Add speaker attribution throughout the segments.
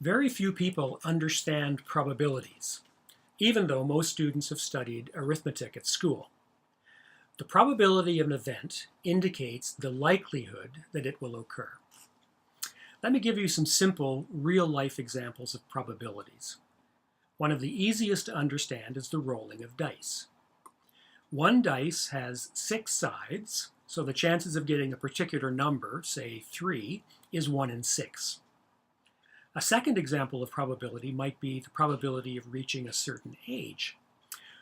Speaker 1: Very few people understand probabilities, even though most students have studied arithmetic at school. The probability of an event indicates the likelihood that it will occur. Let me give you some simple, real-life examples of probabilities. One of the easiest to understand is the rolling of dice. One dice has 6 sides, so the chances of getting a particular number, say 3, is 1 in 6. A second example of probability might be the probability of reaching a certain age.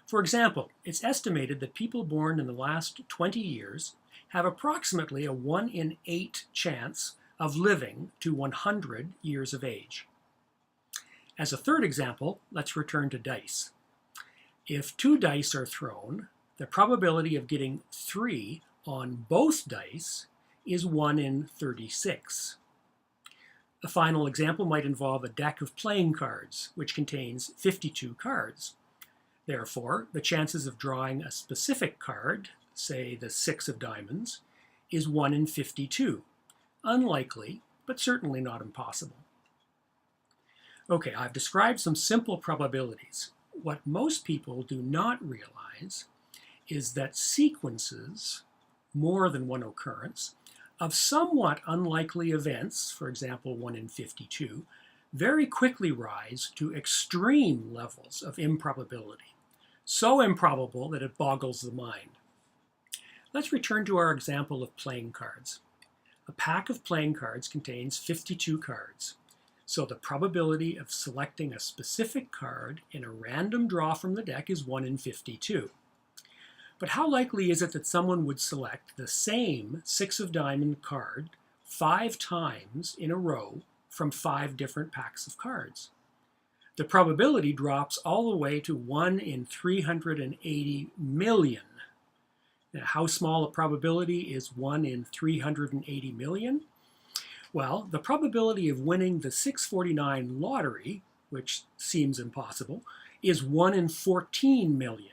Speaker 1: For example, it's estimated that people born in the last 20 years have approximately a 1 in 8 chance of living to 100 years of age. As a third example, let's return to dice. If 2 dice are thrown, the probability of getting 3 on both dice is 1 in 36. A final example might involve a deck of playing cards, which contains 52 cards. Therefore, the chances of drawing a specific card, say the 6 of diamonds, is 1 in 52. Unlikely, but certainly not impossible. Okay, I've described some simple probabilities. What most people do not realize is that sequences, more than one occurrence, of somewhat unlikely events, for example 1 in 52, very quickly rise to extreme levels of improbability. So improbable that it boggles the mind. Let's return to our example of playing cards. A pack of playing cards contains 52 cards, so the probability of selecting a specific card in a random draw from the deck is 1 in 52. But how likely is it that someone would select the same 6 of diamond card 5 times in a row from 5 different packs of cards? The probability drops all the way to 1 in 380 million. Now, how small a probability is 1 in 380 million? Well, the probability of winning the 649 lottery, which seems impossible, is 1 in 14 million,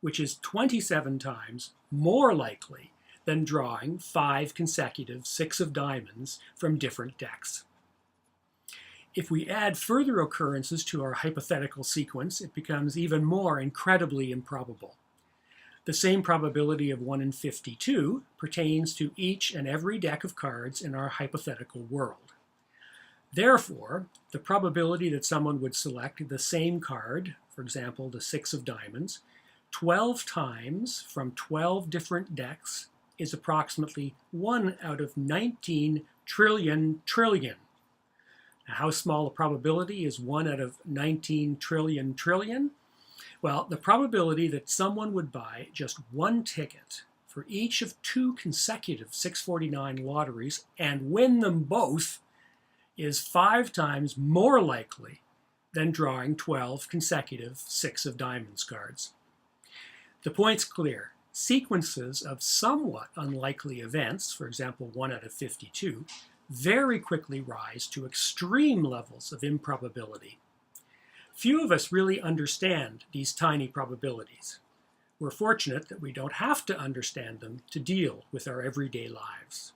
Speaker 1: which is 27 times more likely than drawing 5 consecutive 6 of diamonds from different decks. If we add further occurrences to our hypothetical sequence, it becomes even more incredibly improbable. The same probability of 1 in 52 pertains to each and every deck of cards in our hypothetical world. Therefore, the probability that someone would select the same card, for example, the 6 of diamonds, 12 times from 12 different decks is approximately 1 out of 19 trillion trillion. Now, how small a probability is 1 out of 19 trillion trillion? Well, the probability that someone would buy just one ticket for each of 2 consecutive 649 lotteries and win them both is 5 times more likely than drawing 12 consecutive 6 of diamonds cards. The point's clear. Sequences of somewhat unlikely events, for example 1 out of 52, very quickly rise to extreme levels of improbability. Few of us really understand these tiny probabilities. We're fortunate that we don't have to understand them to deal with our everyday lives.